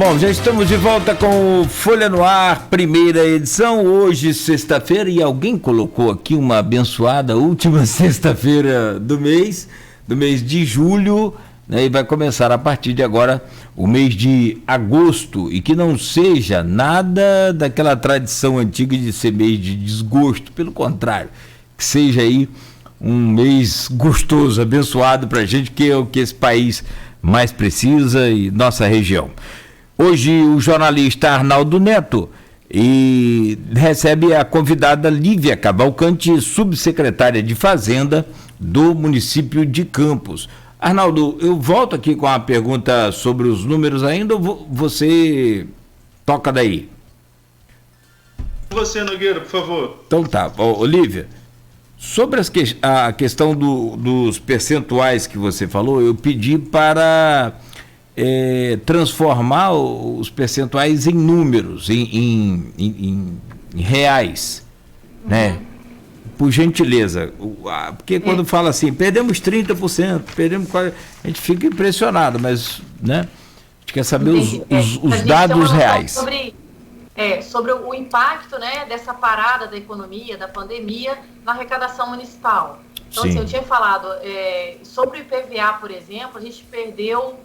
Bom, já estamos de volta com o Folha no Ar, primeira edição, hoje sexta-feira, e alguém colocou aqui uma abençoada última sexta-feira do mês de julho, né, e vai começar a partir de agora o mês de agosto, e que não seja nada daquela tradição antiga de ser mês de desgosto, pelo contrário, que seja aí um mês gostoso, abençoado pra gente, que é o que esse país mais precisa e nossa região. Hoje o jornalista Arnaldo Neto e recebe a convidada Lívia Cavalcante, subsecretária de Fazenda do município de Campos. Arnaldo, eu volto aqui com a pergunta sobre os números ainda, ou você toca daí? Você, Nogueira, por favor. Então tá, Lívia, sobre a questão dos percentuais que você falou, eu pedi para transformar os percentuais em números, em reais, né? Por gentileza, porque quando fala assim, perdemos 30%, a gente fica impressionado, mas, né? A gente quer saber os dados reais. Sobre o impacto, né, dessa parada da economia, da pandemia, na arrecadação municipal. Então, assim, eu tinha falado sobre o IPVA, por exemplo, a gente perdeu,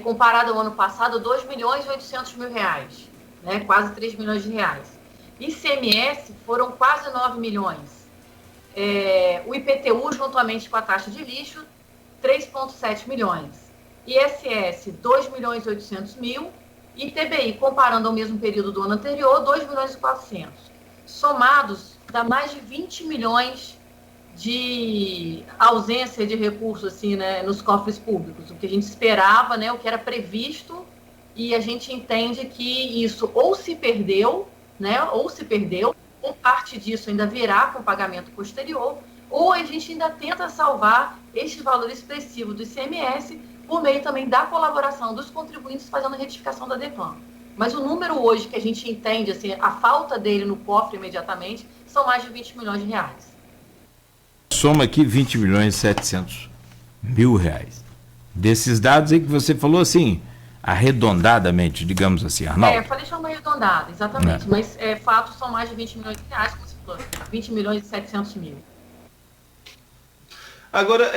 comparado ao ano passado, 2.800.000 reais, né, quase 3 milhões de reais. ICMS foram quase 9 milhões. O IPTU, juntamente com a taxa de lixo, 3,7 milhões. ISS, 2.800.000. E TBI, comparando ao mesmo período do ano anterior, 2.400.000. Somados, dá mais de 20 milhões de ausência de recursos assim, né, nos cofres públicos. O que a gente esperava, né, o que era previsto, e a gente entende que isso ou se perdeu, ou parte disso ainda virá com pagamento posterior, ou a gente ainda tenta salvar este valor expressivo do ICMS por meio também da colaboração dos contribuintes fazendo a retificação da DECLAM. Mas o número hoje que a gente entende, assim, a falta dele no cofre imediatamente, são mais de 20 milhões de reais. Soma aqui 20.700.000 reais. Desses dados aí que você falou, assim, arredondadamente, digamos assim, Arnaldo. Eu falei de forma arredondada, exatamente. Mas fatos são mais de 20 milhões de reais, como você falou, 20.700.000. Agora,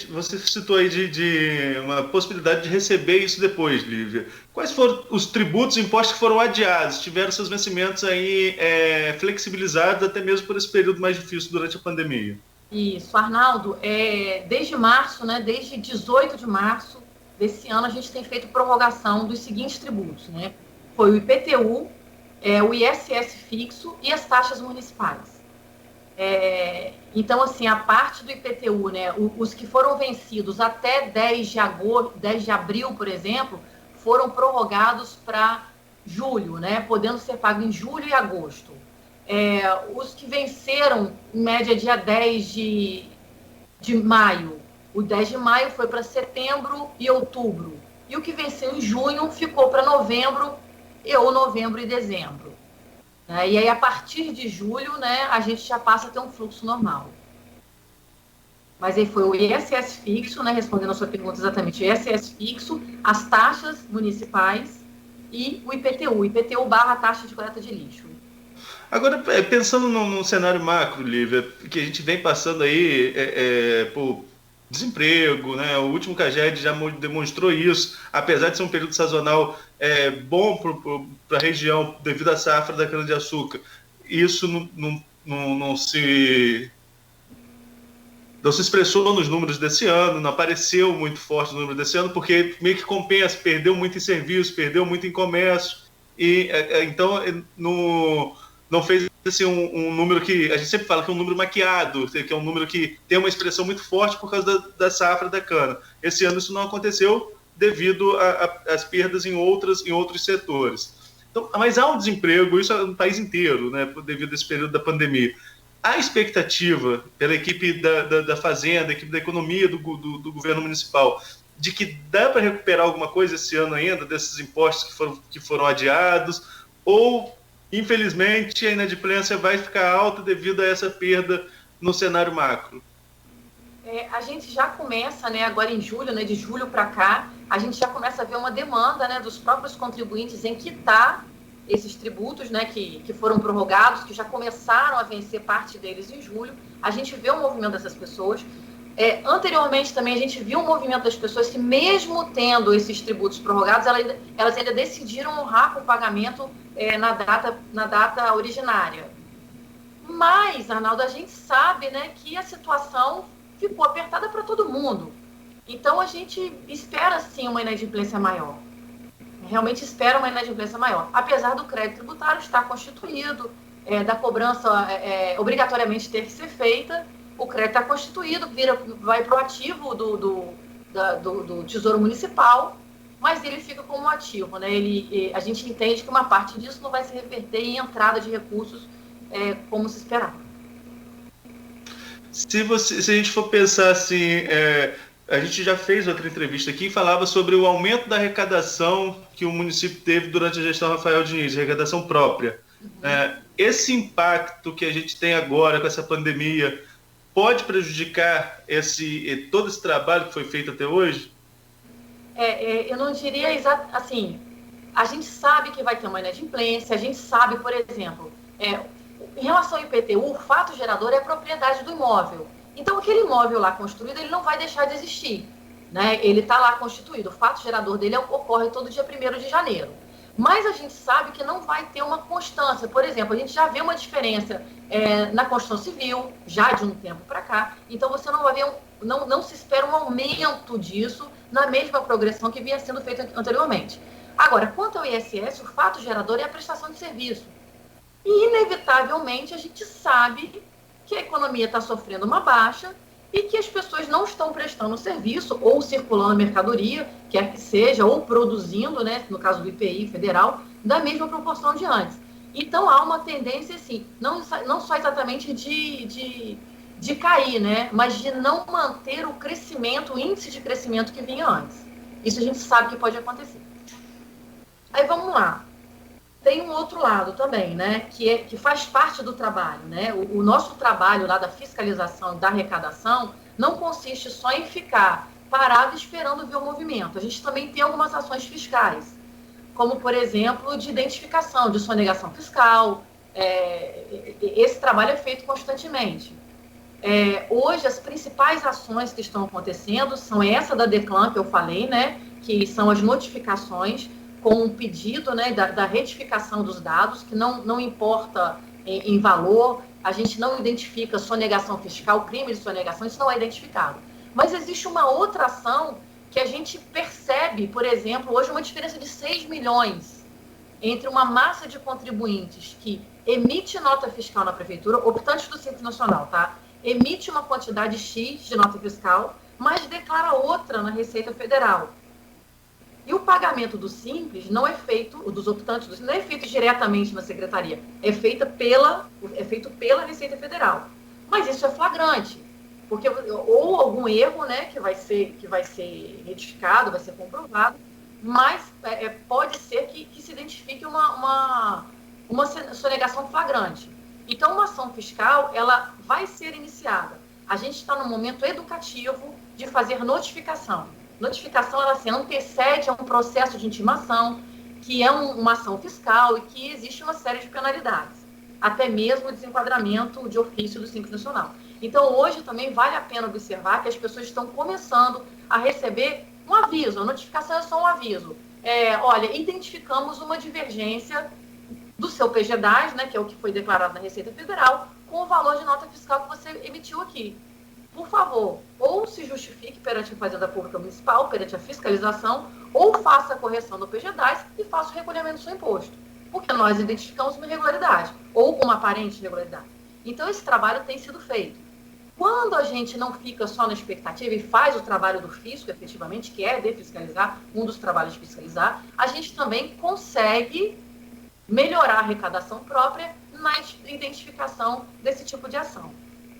você citou aí de uma possibilidade de receber isso depois, Lívia. Quais foram os tributos e impostos que foram adiados, tiveram seus vencimentos aí flexibilizados até mesmo por esse período mais difícil durante a pandemia? Isso, Arnaldo, desde março, né, desde 18 de março desse ano, a gente tem feito prorrogação dos seguintes tributos, né? Foi o IPTU, o ISS fixo e as taxas municipais. Então, assim, a parte do IPTU, né, os que foram vencidos até 10 de abril, por exemplo, foram prorrogados para julho, né, podendo ser pago em julho e agosto. Os que venceram, em média, dia 10 de maio, o 10 de maio foi para setembro e outubro. E o que venceu em junho ficou para novembro e dezembro. E aí, a partir de julho, né, a gente já passa a ter um fluxo normal. Mas aí foi o ISS fixo, né, respondendo a sua pergunta exatamente, o ISS fixo, as taxas municipais e o IPTU barra taxa de coleta de lixo. Agora, pensando num cenário macro, Lívia, que a gente vem passando aí por desemprego, né? O último CAGED já demonstrou isso, apesar de ser um período sazonal bom para a região devido à safra da cana-de-açúcar. Isso não se expressou nos números desse ano, não apareceu muito forte no número desse ano, porque meio que compensa, perdeu muito em serviço, perdeu muito em comércio, e então não fez assim, um número que a gente sempre fala que é um número maquiado, que é um número que tem uma expressão muito forte por causa da safra da cana. Esse ano isso não aconteceu devido às perdas em outros setores. Então, mas há um desemprego, isso é no país inteiro, né, devido a esse período da pandemia. Há expectativa pela equipe da Fazenda, equipe da economia do governo municipal, de que dá para recuperar alguma coisa esse ano ainda, desses impostos que foram adiados, ou infelizmente, a inadimplência vai ficar alta devido a essa perda no cenário macro? A gente já começa, né, agora em julho, né, de julho para cá, a gente já começa a ver uma demanda, né, dos próprios contribuintes em quitar esses tributos, né, que foram prorrogados, que já começaram a vencer parte deles em julho. A gente vê o movimento dessas pessoas. Anteriormente também a gente viu o movimento das pessoas que, mesmo tendo esses tributos prorrogados, elas ainda decidiram honrar com o pagamento na data originária. Mas, Arnaldo, a gente sabe, né, que a situação ficou apertada para todo mundo. Então, a gente espera, sim, uma inadimplência maior. Realmente espera uma inadimplência maior. Apesar do crédito tributário estar constituído, da cobrança obrigatoriamente ter que ser feita, o crédito está constituído, vai para o ativo do Tesouro Municipal, mas ele fica como ativo, né? A gente entende que uma parte disso não vai se reverter em entrada de recursos como se esperava. Se a gente for pensar assim, a gente já fez outra entrevista aqui e falava sobre o aumento da arrecadação que o município teve durante a gestão Rafael Diniz, arrecadação própria. Esse impacto que a gente tem agora com essa pandemia pode prejudicar todo esse trabalho que foi feito até hoje? Eu não diria assim, a gente sabe que vai ter uma inadimplência, a gente sabe, por exemplo, em relação ao IPTU, o fato gerador é a propriedade do imóvel. Então, aquele imóvel lá construído, ele não vai deixar de existir, né? Ele está lá constituído. O fato gerador dele ocorre todo dia 1º de janeiro. Mas a gente sabe que não vai ter uma constância. Por exemplo, a gente já vê uma diferença na construção civil, já de um tempo para cá. Então, você não vai ver, não se espera um aumento disso na mesma progressão que vinha sendo feita anteriormente. Agora, quanto ao ISS, o fato gerador é a prestação de serviço. E, inevitavelmente, a gente sabe que a economia está sofrendo uma baixa e que as pessoas não estão prestando serviço ou circulando mercadoria, quer que seja, ou produzindo, né, no caso do IPI federal, da mesma proporção de antes. Então, há uma tendência, assim, não só exatamente de cair, né, mas de não manter o crescimento, o índice de crescimento que vinha antes. Isso a gente sabe que pode acontecer. Aí, vamos lá. Tem um outro lado também, né, que faz parte do trabalho, né? O nosso trabalho lá da fiscalização e da arrecadação não consiste só em ficar parado esperando ver o movimento. A gente também tem algumas ações fiscais, como, por exemplo, de identificação, de sonegação fiscal. Esse trabalho é feito constantemente. Hoje, as principais ações que estão acontecendo são essa da DECLAM, que eu falei, né, que são as notificações com um pedido, né, da retificação dos dados, que não importa em valor, a gente não identifica sonegação fiscal, crime de sonegação, isso não é identificado. Mas existe uma outra ação que a gente percebe, por exemplo, hoje uma diferença de 6 milhões entre uma massa de contribuintes que emite nota fiscal na prefeitura, optantes do Simples Nacional, tá? Emite uma quantidade X de nota fiscal, mas declara outra na Receita Federal. E o pagamento do Simples não é feito, o dos optantes, não é feito diretamente na secretaria, é feito pela Receita Federal. Mas isso é flagrante, porque ou algum erro, né, que vai ser retificado, vai ser comprovado, mas pode ser que se identifique uma sonegação flagrante. Então, uma ação fiscal, ela vai ser iniciada. A gente está no momento educativo de fazer notificação. Notificação, ela se antecede a um processo de intimação, que é uma ação fiscal e que existe uma série de penalidades, até mesmo o desenquadramento de ofício do Simples Nacional. Então, hoje também vale a pena observar que as pessoas estão começando a receber um aviso. A notificação é só um aviso. Olha, identificamos uma divergência do seu PGDAS, né, que é o que foi declarado na Receita Federal, com o valor de nota fiscal que você emitiu aqui. Por favor, ou se justifique perante a Fazenda Pública Municipal, perante a fiscalização, ou faça a correção do PGDAS e faça o recolhimento do seu imposto. Porque nós identificamos uma irregularidade, ou uma aparente irregularidade. Então, esse trabalho tem sido feito. Quando a gente não fica só na expectativa e faz o trabalho do fisco, efetivamente, que é defiscalizar, um dos trabalhos de fiscalizar, a gente também consegue melhorar a arrecadação própria na identificação desse tipo de ação.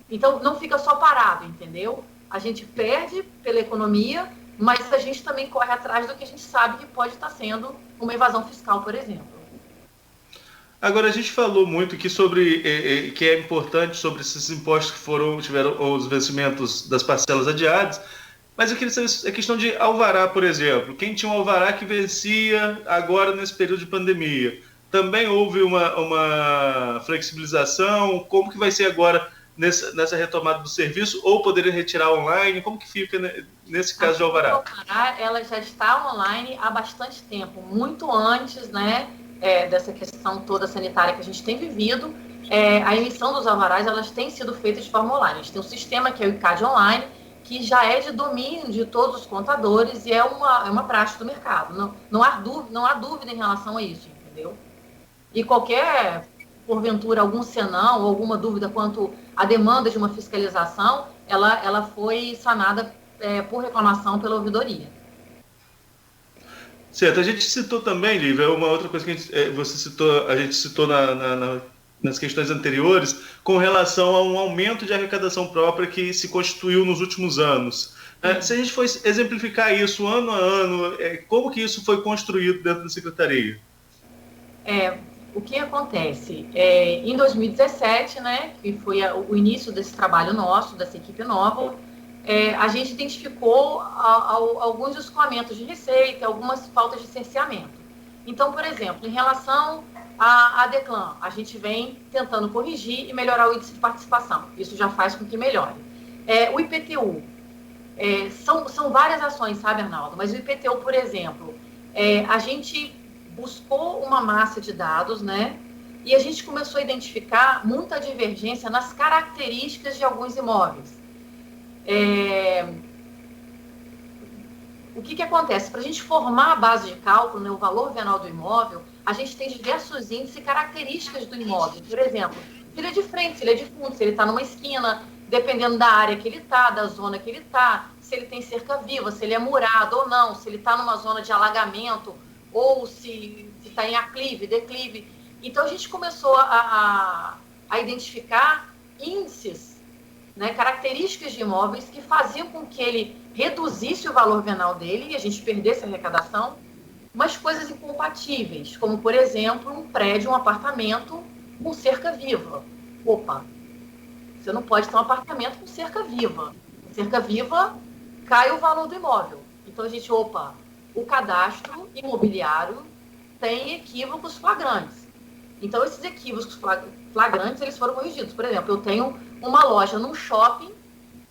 Então, não fica só parado, entendeu? A gente perde pela economia, mas a gente também corre atrás do que a gente sabe que pode estar sendo uma evasão fiscal, por exemplo. Agora, a gente falou muito aqui sobre que é importante sobre esses impostos que tiveram os vencimentos das parcelas adiadas, mas eu queria saber a questão de alvará, por exemplo. Quem tinha um alvará que vencia agora nesse período de pandemia? Também houve uma flexibilização? Como que vai ser agora nessa retomada do serviço? Ou poderia retirar online? Como que fica nesse caso de alvará? Ela já está online há bastante tempo, muito antes, né, dessa questão toda sanitária que a gente tem vivido. A emissão dos alvarás, elas têm sido feitas de forma online. A gente tem um sistema que é o ICAD Online, que já é de domínio de todos os contadores e é uma prática do mercado. Não há dúvida em relação a isso, entendeu? E qualquer, porventura, algum senão ou alguma dúvida quanto à demanda de uma fiscalização, ela foi sanada por reclamação pela ouvidoria. Certo, a gente citou também, Lívia, uma outra coisa que a gente citou nas questões anteriores, com relação a um aumento de arrecadação própria que se constituiu nos últimos anos. Se a gente for exemplificar isso ano a ano, como que isso foi construído dentro da Secretaria? O que acontece? Em 2017, né, que foi o início desse trabalho nosso, dessa equipe nova, a gente identificou alguns escoamentos de receita, algumas faltas de cerceamento. Então, por exemplo, em relação à Declan, a gente vem tentando corrigir e melhorar o índice de participação. Isso já faz com que melhore. O IPTU, são várias ações, sabe, Arnaldo? Mas o IPTU, por exemplo, a gente buscou uma massa de dados, né? E a gente começou a identificar muita divergência nas características de alguns imóveis. O que acontece? Para a gente formar a base de cálculo, né, o valor venal do imóvel, a gente tem diversos índices e características do imóvel. Por exemplo, se ele é de frente, se ele é de fundo, se ele está numa esquina, dependendo da área que ele está, da zona que ele está, se ele tem cerca viva, se ele é murado ou não, se ele está numa zona de alagamento, ou se está em aclive, declive. Então, a gente começou a identificar índices, né, características de imóveis que faziam com que ele reduzisse o valor venal dele e a gente perdesse a arrecadação, mas coisas incompatíveis, como, por exemplo, um prédio, um apartamento com cerca viva. Opa, você não pode ter um apartamento com cerca viva. Cerca viva, cai o valor do imóvel. Então, a gente, o cadastro imobiliário tem equívocos flagrantes. Então, esses equívocos flagrantes, eles foram corrigidos. Por exemplo, eu tenho uma loja num shopping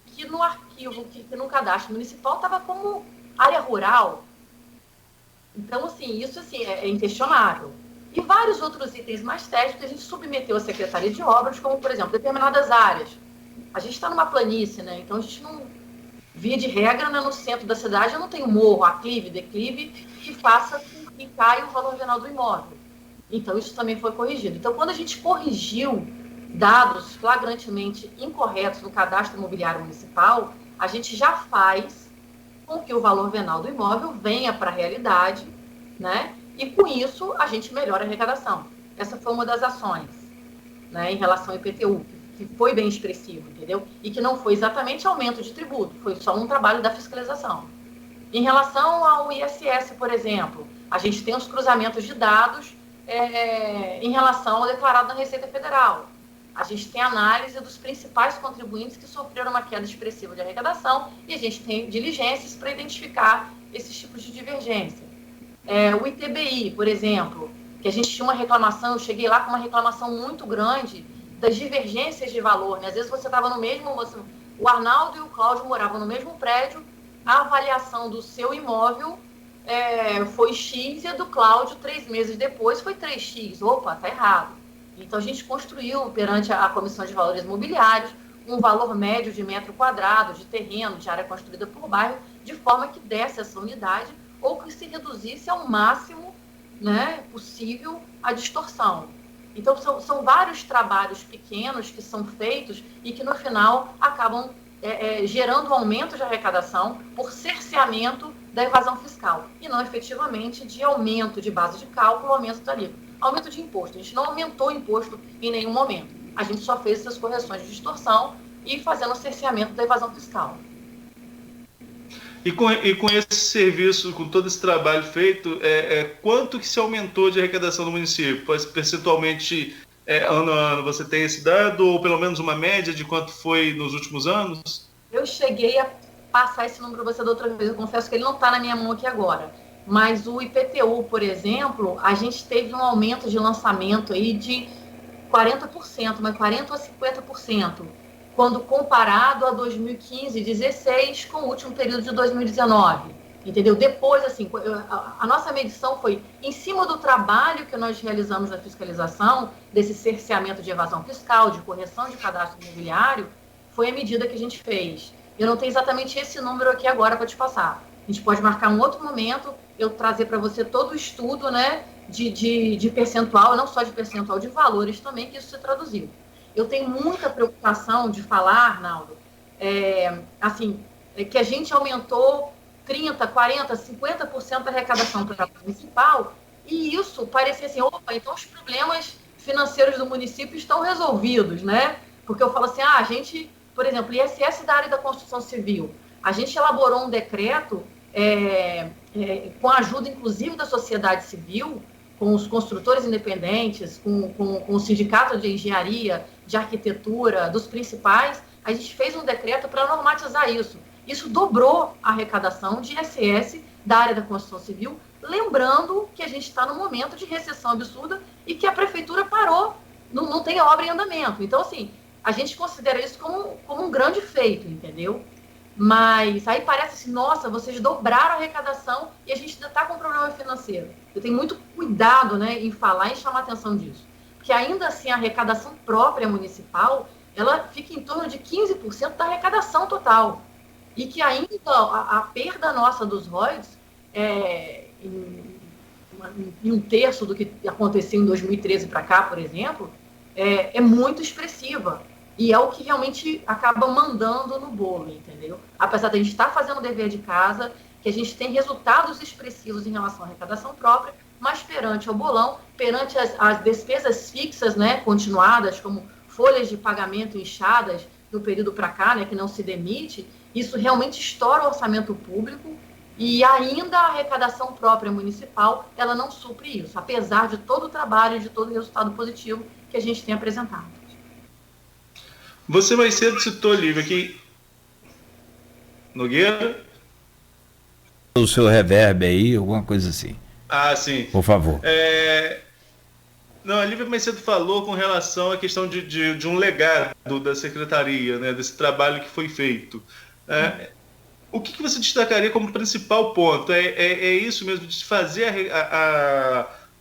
que no arquivo, que no cadastro municipal estava como área rural. Então, assim, isso assim, é inquestionável. E vários outros itens mais técnicos a gente submeteu à Secretaria de Obras, como, por exemplo, determinadas áreas. A gente está numa planície, né? Então, a gente não... Via de regra, né, no centro da cidade, eu não tenho morro, aclive, declive, que faça com que caia o valor venal do imóvel. Então, isso também foi corrigido. Então, quando a gente corrigiu dados flagrantemente incorretos no cadastro imobiliário municipal, a gente já faz com que o valor venal do imóvel venha para a realidade, né? E, com isso, a gente melhora a arrecadação. Essa foi uma das ações, né, em relação ao IPTU, que foi bem expressivo, entendeu? E que não foi exatamente aumento de tributo, foi só um trabalho da fiscalização. Em relação ao ISS, por exemplo, a gente tem os cruzamentos de dados em relação ao declarado na Receita Federal. A gente tem análise dos principais contribuintes que sofreram uma queda expressiva de arrecadação e a gente tem diligências para identificar esses tipos de divergência. O ITBI, por exemplo, que a gente tinha uma reclamação, eu cheguei lá com uma reclamação muito grande das divergências de valor, né? Às vezes você estava no mesmo... O Arnaldo e o Cláudio moravam no mesmo prédio, a avaliação do seu imóvel foi X e a do Cláudio, 3 meses depois, foi 3X. Opa, tá errado. Então, a gente construiu, perante a Comissão de Valores Imobiliários, um valor médio de metro quadrado, de terreno, de área construída por bairro, de forma que desse essa unidade ou que se reduzisse ao máximo, né, possível a distorção. Então, são vários trabalhos pequenos que são feitos e que, no final, acabam gerando um aumento de arrecadação por cerceamento da evasão fiscal e não, efetivamente, de aumento de base de cálculo, aumento da alíquota. Aumento de imposto. A gente não aumentou o imposto em nenhum momento. A gente só fez essas correções de distorção e fazendo o cerceamento da evasão fiscal. E com esse serviço, com todo esse trabalho feito, quanto que se aumentou de arrecadação do município? Percentualmente, ano a ano, você tem esse dado, ou pelo menos uma média de quanto foi nos últimos anos? Eu cheguei a passar esse número para você da outra vez, eu confesso que ele não está na minha mão aqui agora. Mas o IPTU, por exemplo, a gente teve um aumento de lançamento aí de 40%, mas 40% a 50%, quando comparado a 2015 e 2016 com o último período de 2019, entendeu? Depois, assim, a nossa medição foi em cima do trabalho que nós realizamos na fiscalização, desse cerceamento de evasão fiscal, de correção de cadastro imobiliário, foi a medida que a gente fez. Eu não tenho exatamente esse número aqui agora para te passar. A gente pode marcar um outro momento, eu trazer para você todo o estudo, né, de percentual, não só de percentual, de valores também, que isso se traduziu. Eu tenho muita preocupação de falar, Arnaldo, que a gente aumentou 30%, 40%, 50% da arrecadação municipal, e isso parecia assim, opa, então os problemas financeiros do município estão resolvidos, né? Porque eu falo assim, a gente, por exemplo, ISS da área da construção civil, a gente elaborou um decreto com a ajuda, inclusive, da sociedade civil, com os construtores independentes, com o sindicato de engenharia, de arquitetura, dos principais, a gente fez um decreto para normatizar isso. Isso dobrou a arrecadação de ISS da área da construção civil, lembrando que a gente está num momento de recessão absurda e que a prefeitura parou, não tem obra em andamento. Então, assim, a gente considera isso como um grande feito, entendeu? Mas aí parece assim, nossa, vocês dobraram a arrecadação e a gente ainda está com um problema financeiro. Eu tenho muito cuidado, né, em falar e chamar atenção disso. Porque ainda assim a arrecadação própria municipal, ela fica em torno de 15% da arrecadação total. E que ainda a perda nossa dos ROIs, em um terço do que aconteceu em 2013 para cá, por exemplo, é muito expressiva. E é o que realmente acaba mandando no bolo, entendeu? Apesar de a gente estar fazendo o dever de casa, que a gente tem resultados expressivos em relação à arrecadação própria, mas perante o bolão, perante as despesas fixas, né, continuadas, como folhas de pagamento inchadas do período para cá, né, que não se demite, isso realmente estoura o orçamento público e ainda a arrecadação própria municipal, ela não supre isso, apesar de todo o trabalho e de todo o resultado positivo que a gente tem apresentado. Você mais cedo citou, Lívia, que... Nogueira? O seu reverb aí, alguma coisa assim. Ah, sim. Por favor. Não, a Lívia mais cedo falou com relação à questão de um legado da secretaria, né, desse trabalho que foi feito. O que você destacaria como principal ponto? É isso mesmo, de fazer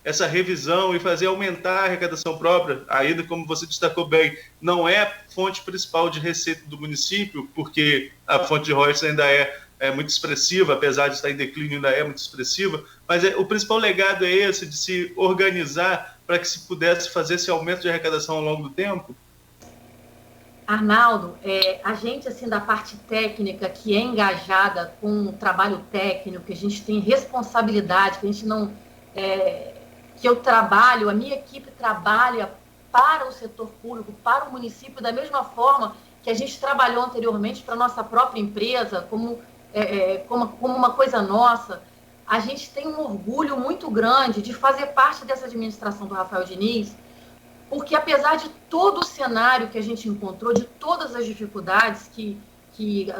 essa revisão e fazer aumentar a arrecadação própria, ainda como você destacou bem, não é fonte principal de receita do município, porque a fonte de royalties ainda é muito expressiva, apesar de estar em declínio, ainda é muito expressiva, mas o principal legado é esse, de se organizar para que se pudesse fazer esse aumento de arrecadação ao longo do tempo? Arnaldo, a gente, assim, da parte técnica, que é engajada com o trabalho técnico, que a gente tem responsabilidade, que a gente não... que eu trabalho, a minha equipe trabalha para o setor público, para o município, da mesma forma que a gente trabalhou anteriormente para a nossa própria empresa, como uma coisa nossa. A gente tem um orgulho muito grande de fazer parte dessa administração do Rafael Diniz, porque apesar de todo o cenário que a gente encontrou, de todas as dificuldades que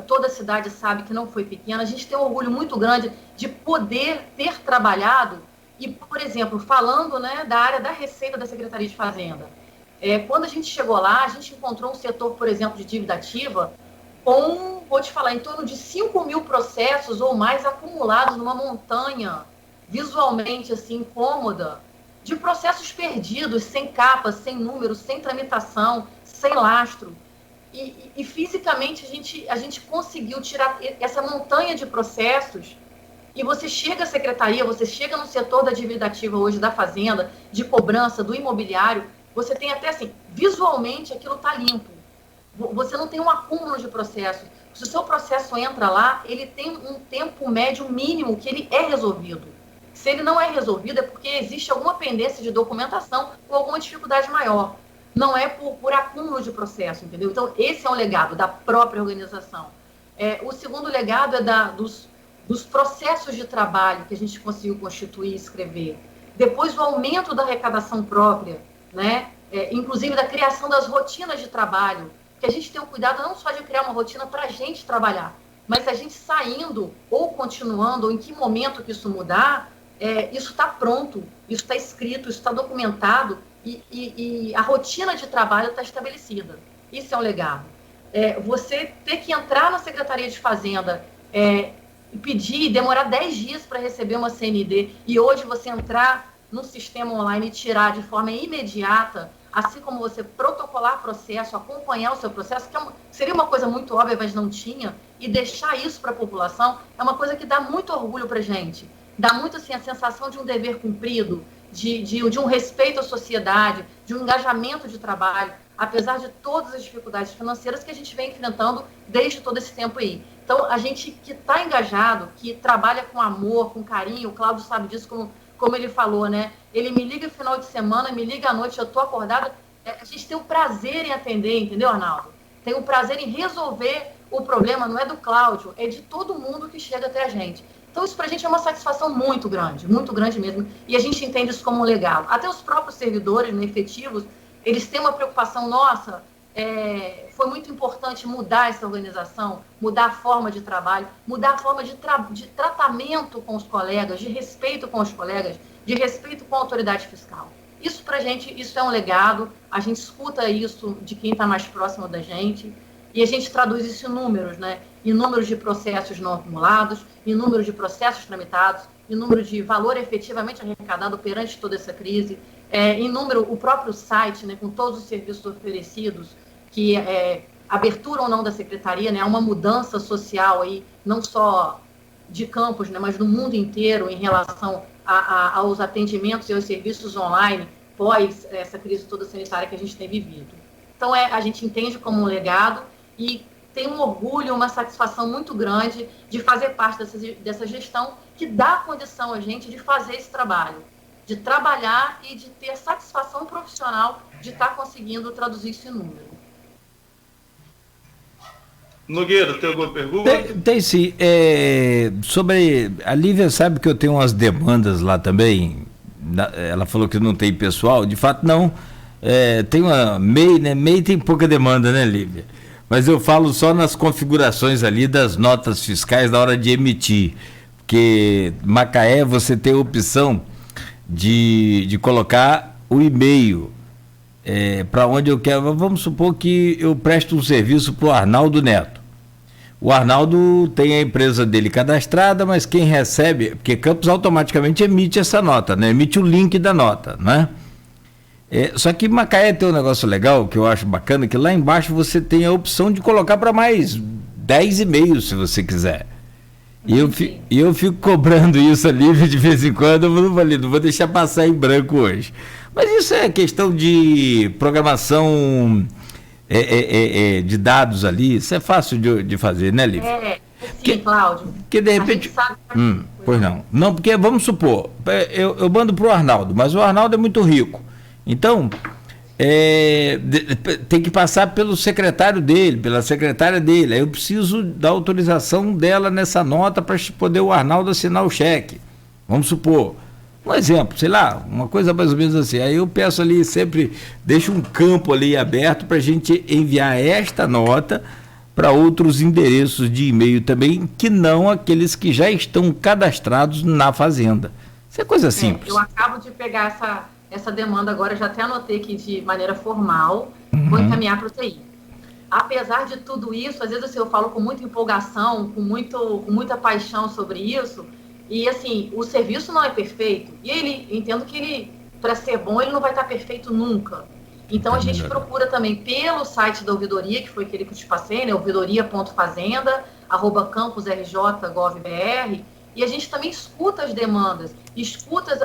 toda a cidade sabe que não foi pequena, a gente tem um orgulho muito grande de poder ter trabalhado. E, por exemplo, falando, né, da área da Receita da Secretaria de Fazenda, quando a gente chegou lá, a gente encontrou um setor, por exemplo, de dívida ativa com, vou te falar, em torno de 5 mil processos ou mais acumulados numa montanha visualmente assim incômoda, de processos perdidos, sem capa, sem número, sem tramitação, sem lastro. E fisicamente a gente conseguiu tirar essa montanha de processos. E você chega à secretaria, você chega no setor da dívida ativa hoje da Fazenda, de cobrança, do imobiliário, você tem até assim, visualmente aquilo está limpo. Você não tem um acúmulo de processos. Se o seu processo entra lá, ele tem um tempo médio mínimo que ele é resolvido. Se ele não é resolvido, é porque existe alguma pendência de documentação ou alguma dificuldade maior. Não é por acúmulo de processo, entendeu? Então, esse é um legado da própria organização. O segundo legado é dos processos de trabalho que a gente conseguiu constituir e escrever, depois o aumento da arrecadação própria, né? Inclusive da criação das rotinas de trabalho, que a gente tem o cuidado não só de criar uma rotina para a gente trabalhar, mas a gente saindo ou continuando, ou em que momento que isso mudar, isso está pronto, isso está escrito, isso está documentado e a rotina de trabalho está estabelecida. Isso é um legado. Você ter que entrar na Secretaria de Fazenda e pedir, demorar 10 dias para receber uma CND, e hoje você entrar no sistema online e tirar de forma imediata, assim como você protocolar processo, acompanhar o seu processo, que seria uma coisa muito óbvia, mas não tinha, e deixar isso para a população, é uma coisa que dá muito orgulho para a gente. Dá muito assim, a sensação de um dever cumprido, de um respeito à sociedade, de um engajamento de trabalho, apesar de todas as dificuldades financeiras que a gente vem enfrentando desde todo esse tempo aí. Então, a gente que está engajado, que trabalha com amor, com carinho, o Cláudio sabe disso, como ele falou, né? Ele me liga no final de semana, me liga à noite, eu estou acordada. A gente tem o prazer em atender, entendeu, Arnaldo? Tem o prazer em resolver o problema, não é do Cláudio, é de todo mundo que chega até a gente. Então, isso para a gente é uma satisfação muito grande mesmo, e a gente entende isso como um legado. Até os próprios servidores, né, efetivos, eles têm uma preocupação nossa. Foi muito importante mudar essa organização, mudar a forma de trabalho, mudar a forma de tratamento com os colegas, de respeito com os colegas, de respeito com a autoridade fiscal. Isso para a gente, isso é um legado, a gente escuta isso de quem está mais próximo da gente, e a gente traduz isso em números, né? Em números de processos não acumulados, em números de processos tramitados, em número de valor efetivamente arrecadado perante toda essa crise, em número, o próprio site, né, com todos os serviços oferecidos, que abertura ou não da secretaria, né, há uma mudança social aí, não só de Campos, né, mas no mundo inteiro em relação aos atendimentos e aos serviços online pós essa crise toda sanitária que a gente tem vivido. Então, a gente entende como um legado e tem um orgulho, uma satisfação muito grande de fazer parte dessa gestão que dá condição a gente de fazer esse trabalho, de trabalhar e de ter satisfação profissional de estar conseguindo traduzir isso em número. Nogueira, tem alguma pergunta? Tem sim. Sobre a Lívia sabe que eu tenho umas demandas lá também. Ela falou que não tem pessoal. De fato, não. Tem uma MEI, né? MEI tem pouca demanda, né, Lívia? Mas eu falo só nas configurações ali das notas fiscais na hora de emitir. Porque Macaé você tem a opção de colocar o e-mail para onde eu quero. Vamos supor que eu presto um serviço para o Arnaldo Neto. O Arnaldo tem a empresa dele cadastrada, mas quem recebe, porque Campos automaticamente emite essa nota, né? Emite o link da nota, né? Só que Macaé tem um negócio legal que eu acho bacana, que lá embaixo você tem a opção de colocar para mais 10 e-mails se você quiser. E eu fico cobrando isso ali de vez em quando, eu não vou deixar passar em branco hoje. Mas isso é questão de programação de dados ali, isso é fácil de fazer, né, Lívia? Sim, Cláudio. Que de repente... Pois não. Não, porque vamos supor, eu mando para o Arnaldo, mas o Arnaldo é muito rico. Então, tem que passar pelo secretário dele, pela secretária dele. Aí eu preciso da autorização dela nessa nota para poder o Arnaldo assinar o cheque. Vamos supor. Um exemplo, sei lá, uma coisa mais ou menos assim. Aí eu peço ali, sempre deixo um campo ali aberto para a gente enviar esta nota para outros endereços de e-mail também, que não aqueles que já estão cadastrados na Fazenda. Isso é coisa simples. Eu acabo de pegar essa demanda agora, já até anotei aqui de maneira formal, vou encaminhar para o TI. Apesar de tudo isso, às vezes assim, eu falo com muita empolgação, com muita paixão sobre isso, e assim, o serviço não é perfeito, e entendo que ele, para ser bom, ele não vai estar perfeito nunca. Então a gente procura também pelo site da ouvidoria, que foi aquele que eu te passei, né, ouvidoria.fazenda@campusrj.gov.br, e a gente também escuta as demandas, escuta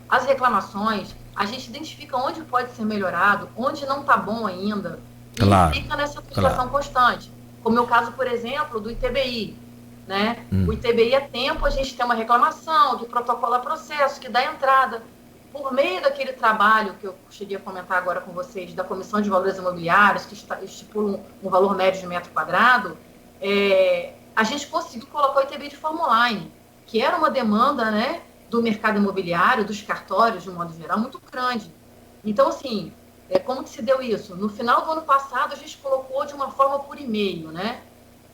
as reclamações, a gente identifica onde pode ser melhorado, onde não está bom ainda, e fica nessa situação constante. Como é o caso, por exemplo, do ITBI. Né? O ITBI é tempo, a gente tem uma reclamação, que protocola processo, que dá entrada. Por meio daquele trabalho que eu cheguei a comentar agora com vocês, da Comissão de Valores Imobiliários, que estipula um valor médio de metro quadrado, a gente conseguiu colocar o ITBI de forma online, que era uma demanda, né, do mercado imobiliário, dos cartórios, de um modo geral, muito grande. Então, assim, como que se deu isso? No final do ano passado, a gente colocou de uma forma por e-mail, né?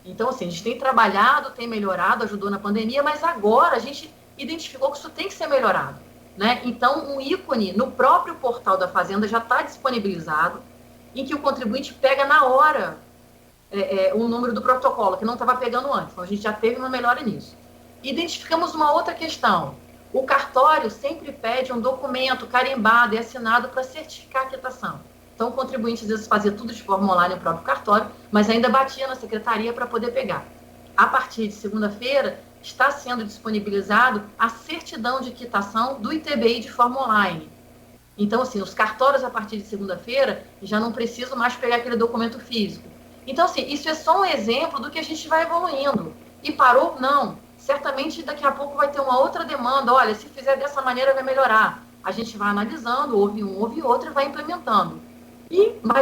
Então, assim, a gente tem trabalhado, tem melhorado, ajudou na pandemia, mas agora a gente identificou que isso tem que ser melhorado, né? Então, um ícone no próprio portal da Fazenda já está disponibilizado, em que o contribuinte pega na hora o número do protocolo, que não estava pegando antes. Então, a gente já teve uma melhora nisso. Identificamos uma outra questão. O cartório sempre pede um documento carimbado e assinado para certificar a quietação. Então, o contribuinte, às vezes, fazia tudo de forma online no próprio cartório, mas ainda batia na secretaria para poder pegar. A partir de segunda-feira, está sendo disponibilizado a certidão de quitação do ITBI de forma online. Então, assim, os cartórios, a partir de segunda-feira, já não precisam mais pegar aquele documento físico. Então, assim, isso é só um exemplo do que a gente vai evoluindo. E parou? Não. Certamente, daqui a pouco vai ter uma outra demanda. Olha, se fizer dessa maneira, vai melhorar. A gente vai analisando, ouve um, ouve outro e vai implementando.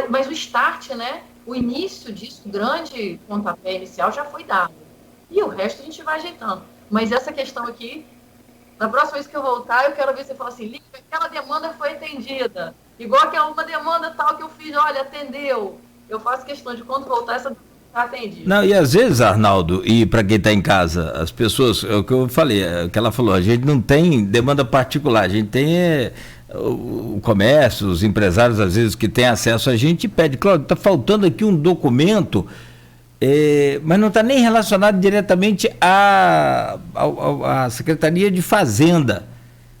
Mas o start, né, o início disso, o grande pontapé inicial já foi dado. E o resto a gente vai ajeitando. Mas essa questão aqui, na próxima vez que eu voltar, eu quero ver você falar assim, Lívia, aquela demanda foi atendida. Igual que uma demanda tal que eu fiz, olha, atendeu. Eu faço questão de quando voltar, essa demanda está atendida. Não, e às vezes, Arnaldo, e para quem está em casa, as pessoas, é o que eu falei, é o que ela falou, a gente não tem demanda particular, a gente tem o comércio, os empresários, às vezes, que têm acesso, a gente pede, claro, está faltando aqui um documento, mas não está nem relacionado diretamente à Secretaria de Fazenda.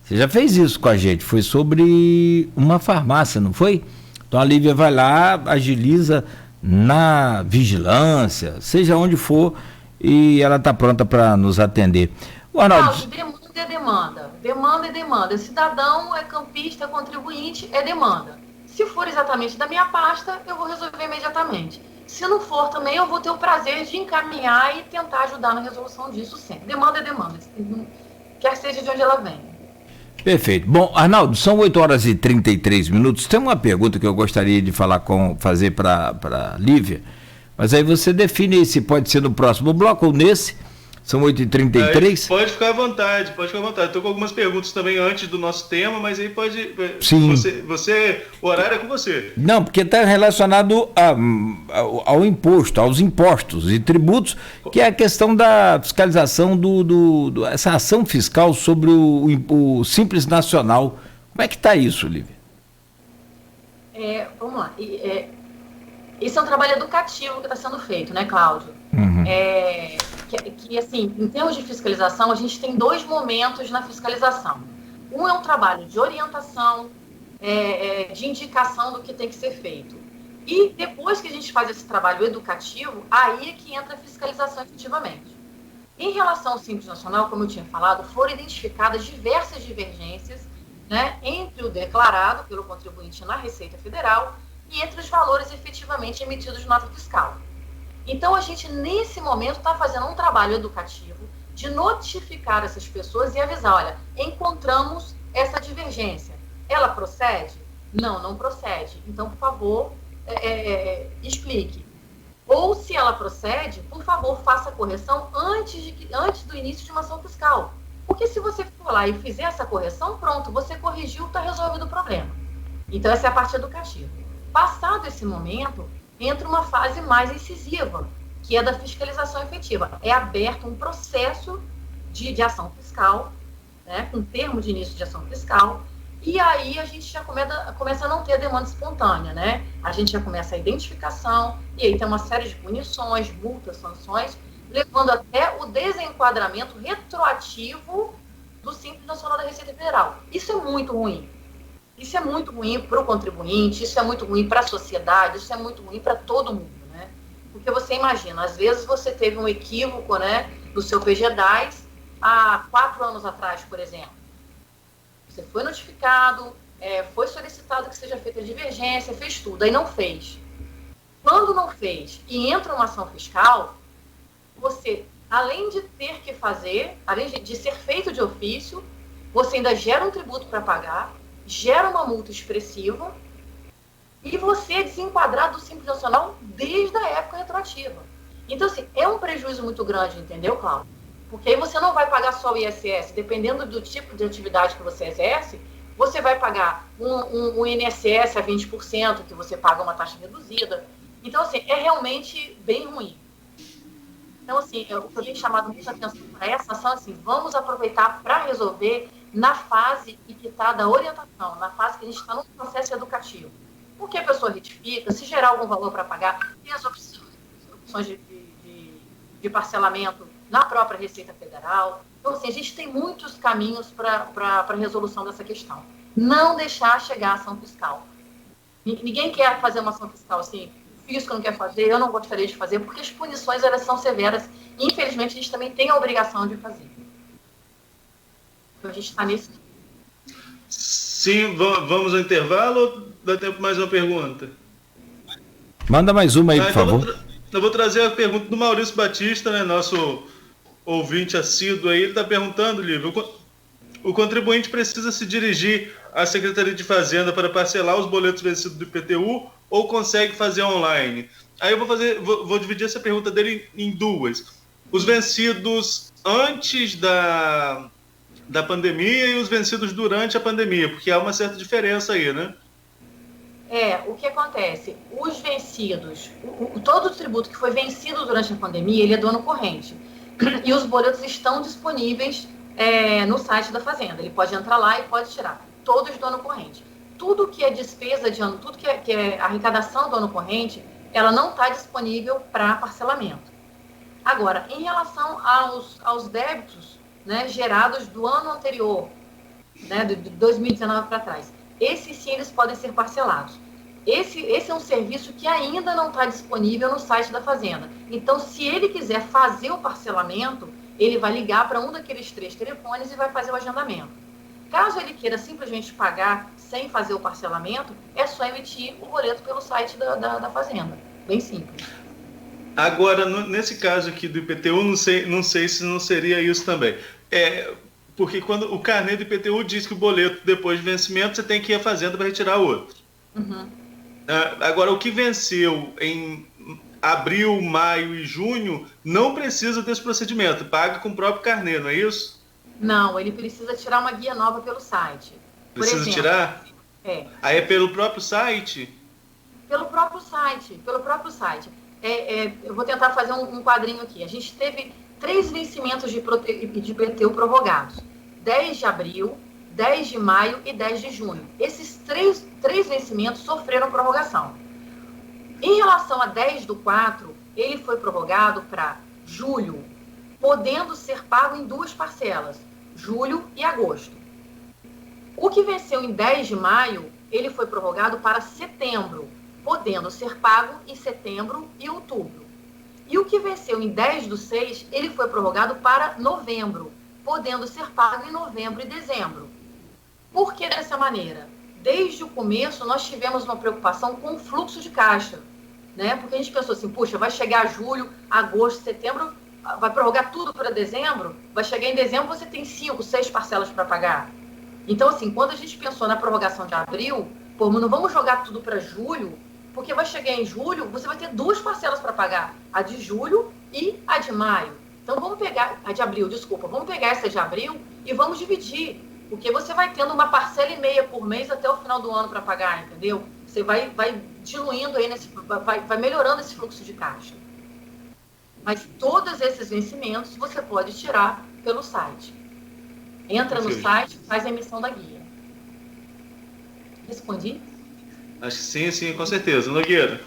Você já fez isso com a gente, foi sobre uma farmácia, não foi? Então a Lívia vai lá, agiliza na vigilância, seja onde for, e ela está pronta para nos atender. O Arnaldo... Demanda é demanda. Demanda é demanda. Cidadão é campista, contribuinte, é demanda. Se for exatamente da minha pasta, eu vou resolver imediatamente. Se não for também, eu vou ter o prazer de encaminhar e tentar ajudar na resolução disso sempre. Demanda é demanda, quer seja de onde ela vem. Perfeito. Bom, Arnaldo, são 8h33. Tem uma pergunta que eu gostaria de fazer para a Lívia, mas aí você define se pode ser no próximo bloco ou nesse. São 8h33. Pode ficar à vontade, Estou com algumas perguntas também antes do nosso tema, mas aí pode... Sim. O horário é com você. Não, porque está relacionado ao imposto, aos impostos e tributos, que é a questão da fiscalização essa ação fiscal sobre o Simples Nacional. Como é que está isso, Lívia? Vamos lá. Esse é um trabalho educativo que está sendo feito, né, Cláudio? Uhum. Que, assim, em termos de fiscalização, a gente tem 2 momentos na fiscalização. Um é um trabalho de orientação, de indicação do que tem que ser feito. E depois que a gente faz esse trabalho educativo, aí é que entra a fiscalização efetivamente. Em relação ao Simples Nacional, como eu tinha falado, foram identificadas diversas divergências, né, entre o declarado pelo contribuinte na Receita Federal e entre os valores efetivamente emitidos de nota fiscal. Então, a gente, nesse momento, está fazendo um trabalho educativo de notificar essas pessoas e avisar, olha, encontramos essa divergência. Ela procede? Não, não procede. Então, por favor, explique. Ou, se ela procede, por favor, faça a correção antes do início de uma ação fiscal. Porque se você for lá e fizer essa correção, pronto, você corrigiu, está resolvido o problema. Então, essa é a parte educativa. Passado esse momento, entra uma fase mais incisiva, que é da fiscalização efetiva. É aberto um processo de ação fiscal, né, com termo de início de ação fiscal, e aí a gente já começa a não ter a demanda espontânea, né? A gente já começa a identificação, e aí tem uma série de punições, multas, sanções, levando até o desenquadramento retroativo do Simples Nacional da Receita Federal. Isso é muito ruim. Isso é muito ruim para o contribuinte, isso é muito ruim para a sociedade, isso é muito ruim para todo mundo, né? Porque você imagina, às vezes você teve um equívoco, né, no seu PG-10 há 4 anos atrás, por exemplo. Você foi notificado, foi solicitado que seja feita a divergência, fez tudo, aí não fez. Quando não fez e entra uma ação fiscal, você, além de ter que fazer, além de ser feito de ofício, você ainda gera um tributo para pagar, gera uma multa expressiva e você é desenquadrado do Simples Nacional desde a época retroativa. Então, assim, é um prejuízo muito grande, entendeu, Cláudio? Porque aí você não vai pagar só o ISS, dependendo do tipo de atividade que você exerce, você vai pagar um INSS a 20%, que você paga uma taxa reduzida. Então, assim, é realmente bem ruim. Então, assim, o que eu tenho chamado muita atenção para essa ação, assim, vamos aproveitar para resolver na fase que está da orientação, na fase que a gente está no processo educativo. Porque a pessoa retifica, se gerar algum valor para pagar, tem as opções de parcelamento na própria Receita Federal. Então, assim, a gente tem muitos caminhos para a resolução dessa questão. Não deixar chegar a ação fiscal. Ninguém quer fazer uma ação fiscal assim, o fisco não quer fazer, eu não gostaria de fazer, porque as punições elas são severas. E, infelizmente, a gente também tem a obrigação de fazer. Então, a gente está nesse... Sim, vamos ao intervalo ou dá tempo mais uma pergunta? Manda mais uma aí, por favor. Eu vou trazer a pergunta do Maurício Batista, né, nosso ouvinte assíduo aí. Ele está perguntando, Lívia, o contribuinte precisa se dirigir à Secretaria de Fazenda para parcelar os boletos vencidos do IPTU ou consegue fazer online? Aí eu vou dividir essa pergunta dele em duas. Os vencidos antes da pandemia e os vencidos durante a pandemia, porque há uma certa diferença aí, né? O que acontece? Os vencidos, todo o tributo que foi vencido durante a pandemia, ele é do ano corrente. E os boletos estão disponíveis no site da Fazenda. Ele pode entrar lá e pode tirar. Todos do ano corrente. Tudo que é despesa de ano, tudo que é arrecadação do ano corrente, ela não está disponível para parcelamento. Agora, em relação aos débitos, né, gerados do ano anterior, né, de 2019 para trás, esses sim eles podem ser parcelados. Esse é um serviço que ainda não está disponível no site da Fazenda. Então, se ele quiser fazer o parcelamento, ele vai ligar para um daqueles 3 telefones e vai fazer o agendamento. Caso ele queira simplesmente pagar sem fazer o parcelamento, é só emitir o boleto pelo site da Fazenda. Bem simples. Agora, nesse caso aqui do IPTU, não sei se não seria isso também. Porque quando o carnê do IPTU diz que o boleto, depois de vencimento, você tem que ir à Fazenda para retirar outro. Uhum. Agora, o que venceu em abril, maio e junho, não precisa desse procedimento. Paga com o próprio carnê, não é isso? Não, ele precisa tirar uma guia nova pelo site. Precisa tirar? Aí é pelo próprio site? Pelo próprio site. Eu vou tentar fazer um quadrinho aqui. A gente teve 3 vencimentos de IPTU prorrogados. 10 de abril, 10 de maio e 10 de junho. Esses três vencimentos sofreram prorrogação. Em relação a 10/4, ele foi prorrogado para julho, podendo ser pago em 2 parcelas, julho e agosto. O que venceu em 10 de maio, ele foi prorrogado para setembro, podendo ser pago em setembro e outubro. E o que venceu em 10/6, ele foi prorrogado para novembro, podendo ser pago em novembro e dezembro. Por que dessa maneira? Desde o começo, nós tivemos uma preocupação com o fluxo de caixa, né? Porque a gente pensou assim, puxa, vai chegar julho, agosto, setembro, vai prorrogar tudo para dezembro, vai chegar em dezembro, você tem 5, 6 parcelas para pagar. Então, assim, quando a gente pensou na prorrogação de abril, não vamos jogar tudo para julho, porque vai chegar em julho, você vai ter 2 parcelas para pagar, a de julho e a de maio. Então, vamos pegar, a de abril, desculpa, vamos pegar essa de abril e vamos dividir, porque você vai tendo uma parcela e meia por mês até o final do ano para pagar, entendeu? Você vai diluindo aí, vai melhorando esse fluxo de caixa. Mas todos esses vencimentos você pode tirar pelo site. Entra no site, faz a emissão da guia. Respondi? Acho que sim, com certeza. Nogueira.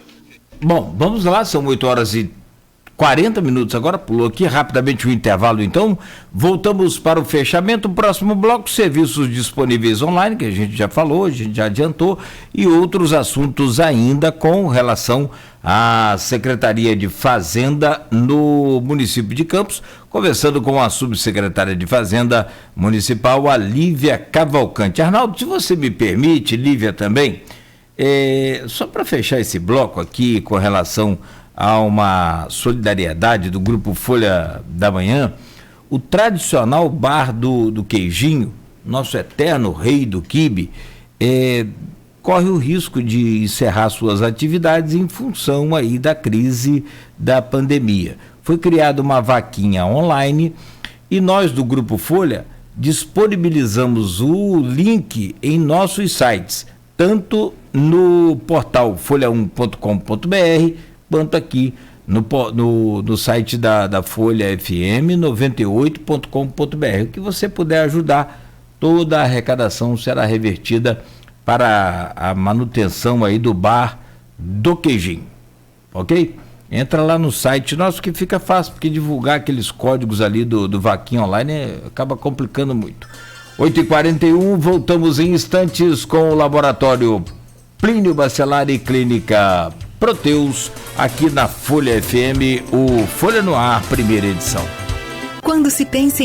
Bom, vamos lá, são 8h40, agora pulou aqui rapidamente o intervalo, então voltamos para o fechamento. O próximo bloco, serviços disponíveis online, que a gente já falou, a gente já adiantou, e outros assuntos ainda com relação à Secretaria de Fazenda no município de Campos, conversando com a subsecretária de Fazenda Municipal, a Lívia Cavalcante. Arnaldo, se você me permite, Lívia também, só para fechar esse bloco aqui com relação a uma solidariedade do Grupo Folha da Manhã, o tradicional bar do Queijinho, nosso eterno rei do quibe, corre o risco de encerrar suas atividades em função aí da crise da pandemia. Foi criada uma vaquinha online e nós do Grupo Folha disponibilizamos o link em nossos sites, tanto no portal folha1.com.br, quanto aqui no site da Folha FM 98.com.br. O que você puder ajudar, toda a arrecadação será revertida para a manutenção aí do bar do Queijinho, ok? Entra lá no site nosso que fica fácil, porque divulgar aqueles códigos ali do Vaquinha Online acaba complicando muito. 8h41, voltamos em instantes com o Laboratório Plínio Bacelar e Clínica Proteus, aqui na Folha FM, o Folha no Ar, primeira edição. Quando se pensa em